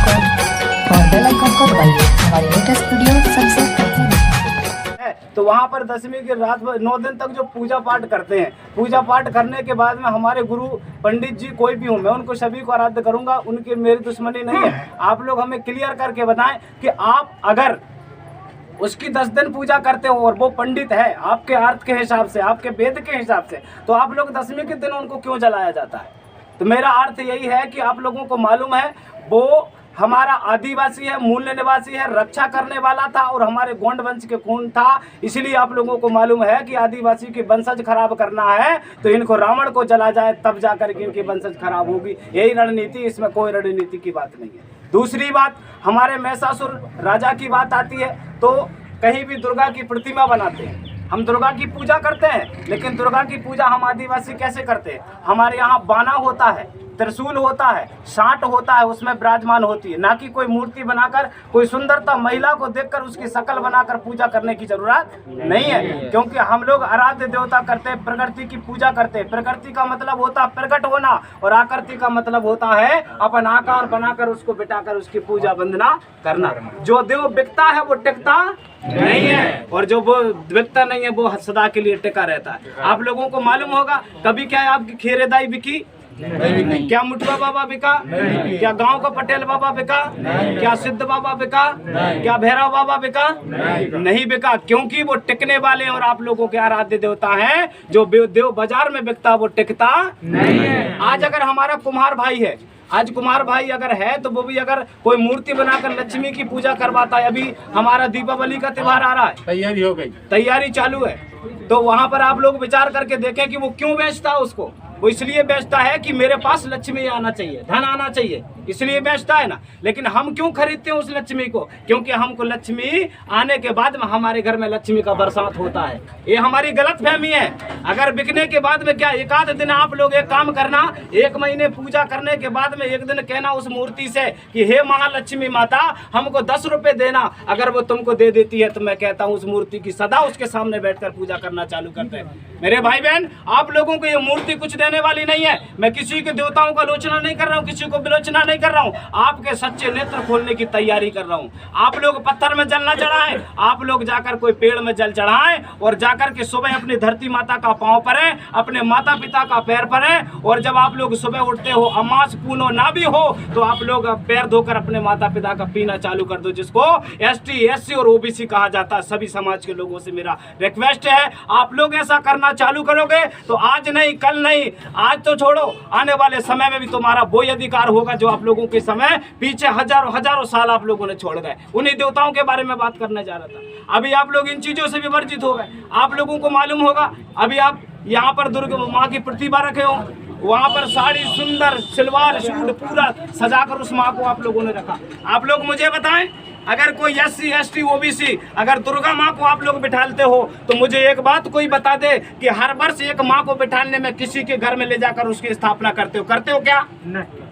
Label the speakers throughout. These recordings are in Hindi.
Speaker 1: सब्सक्राइब और बेल आइकन को दबाइए हमारी लेटेस्ट वीडियो सबसे पहले।
Speaker 2: तो वहाँ पर दशमी की रात 9 दिन तक जो पूजा पाठ करते हैं, पूजा पाठ करने के बाद में हमारे गुरु पंडित जी कोई भी हो, मैं उनको सभी को आराध्य करूँगा, उनकी मेरी दुश्मनी नहीं है। आप लोग हमें क्लियर करके बताएं कि आप अगर उसकी 10 दिन पूजा करते हो और वो पंडित है आपके अर्थ के हिसाब से, आपके वेद के हिसाब से, तो आप लोग दशमी के दिन उनको क्यों जलाया जाता है? तो मेरा अर्थ यही है कि आप लोगों को मालूम है वो हमारा आदिवासी है, मूल निवासी है, रक्षा करने वाला था और हमारे गोंड वंश के खून था। इसलिए आप लोगों को मालूम है कि आदिवासी की वंशज खराब करना है तो इनको रावण को जला जाए, तब जाकर के इनकी वंशज खराब होगी। यही रणनीति, इसमें कोई रणनीति की बात नहीं है। दूसरी बात, हमारे महिषासुर राजा की बात आती है तो कहीं भी दुर्गा की प्रतिमा बनाते हैं। हम दुर्गा की पूजा करते हैं, लेकिन दुर्गा की पूजा हम आदिवासी कैसे करते हैं? हमारे यहाँ बाना होता है, त्रिशूल होता है, साँट होता है, उसमें विराजमान होती है, ना कि कोई मूर्ति बनाकर, कोई सुंदरता महिला को देखकर उसकी शक्ल बनाकर पूजा करने की जरूरत नहीं है। क्योंकि हम लोग आराध्य देवता करते हैं, प्रकृति की पूजा करते हैं। प्रकृति का मतलब होता है प्रकट होना और आकृति का मतलब होता है अपन आकार बनाकर उसको बिठाकर उसकी पूजा वंदना करना। जो देव बिकता है वो टिकता नहीं है और जो वो बिकता नहीं है वो सदा के लिए टिका रहता है। आप लोगों को मालूम होगा कभी क्या आपकी खेरेदाई बिकी? नहीं। क्या मुटवा बाबा बिका? क्या गांव का पटेल बाबा बिका? क्या सिद्ध बाबा बिका? क्या भैरव बाबा बिका? नहीं बिका, क्योंकि वो टिकने वाले और आप लोगों के आराध्य देवता हैं। जो देव बाजार में बिकता वो टिकता नहीं है। आज अगर हमारा कुम्हार भाई है, आज कुमार भाई अगर है तो वो भी अगर कोई मूर्ति बनाकर लक्ष्मी की पूजा करवाता है, अभी हमारा दीपावली का त्योहार आ रहा है, तैयारी हो गई, तैयारी चालू है, तो वहां पर आप लोग विचार करके देखें कि वो क्यों बेचता है उसको। वो इसलिए बेचता है कि मेरे पास लक्ष्मी आना चाहिए, धन आना चाहिए, इसलिए बेचता है ना। लेकिन हम क्यों खरीदते हैं उस लक्ष्मी को? क्योंकि हमको लक्ष्मी आने के बाद में हमारे घर में लक्ष्मी का बरसात होता है। ये हमारी गलत फहमी है। अगर बिकने के बाद में क्या एक आध दिन आप लोग एक काम करना, 1 महीने पूजा करने के बाद में एक दिन कहना उस मूर्ति से कि हे महालक्ष्मी माता हमको 10 रुपए देना। अगर वो तुमको दे देती है तो मैं कहता हूँ उस मूर्ति की सदा उसके सामने बैठकर पूजा करना चालू करते हैं। मेरे भाई बहन, आप लोगों को ये मूर्ति कुछ देने वाली नहीं है। मैं किसी के देवताओं का आलोचना नहीं कर रहा हूँ, किसी को विलोचना नहीं कर रहा हूँ, आपके सच्चे नेत्र खोलने की तैयारी कर रहा हूँ। आप लोग पत्थर में जल न चढ़ाएं, आप लोग जाकर कोई पेड़ में जल चढ़ाएं और जाकर के सुबह अपनी धरती माता का पांव परे, अपने माता पिता का पैर परे। और जब आप लोग सुबह उठते हो, अमास पूनो ना भी हो तो आप लोग पैर धोकर अपने माता पिता का पीना चालू कर दो, जिसको ST SC और OBC कहा जाता है। सभी समाज के लोगों से मेरा रिक्वेस्ट है, आप लोग ऐसा करना चालू करोगे तो आज नहीं, कल नहीं, आज तो छोड़ो, आने वाले समय में भी तुम्हारा वही अधिकार होगा जो आप लोगों के समय पीछे हजारों साल आप लोगों ने छोड़ गए। उन्हीं देवताओं के बारे में बात करने जा रहा था। अभी आप लोग इन चीजों से भी वर्जित हो गए। आप लोगों को मालूम होगा अभी आप यहाँ पर दुर्गा माँ की प्रतिमा रखे हो, वहाँ पर साड़ी, सुंदर सलवार सूट पूरा सजाकर उस माँ को आप लोगों ने रखा। आप लोग मुझे बताएं, अगर कोई SC ST OBC अगर दुर्गा माँ को आप लोग बिठाते हो तो मुझे एक बात कोई बता दे कि हर वर्ष एक माँ को बिठाने में किसी के घर में ले जाकर उसकी स्थापना करते हो क्या?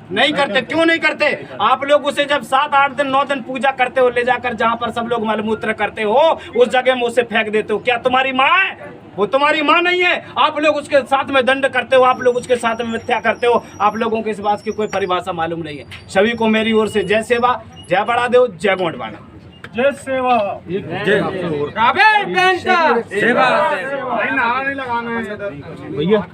Speaker 2: नहीं करते। क्यों नहीं करते? आप लोग उसे जब 7 8 दिन 9 दिन पूजा करते हो, ले जाकर जहाँ पर सब लोग मलमूत्र करते हो उस जगह में उसे फेंक देते हो। क्या तुम्हारी माँ है? वो तुम्हारी माँ नहीं है। आप लोग उसके साथ में दंड करते हो, आप लोग उसके साथ में मिथ्या करते हो। आप लोगों को इस बात की कोई परिभाषा मालूम नहीं है। सभी को मेरी ओर से जय सेवा, जय बड़ा देव, जय गोंडवाना, जय सेवा, जय सेवा। नहीं लगाना है भैया।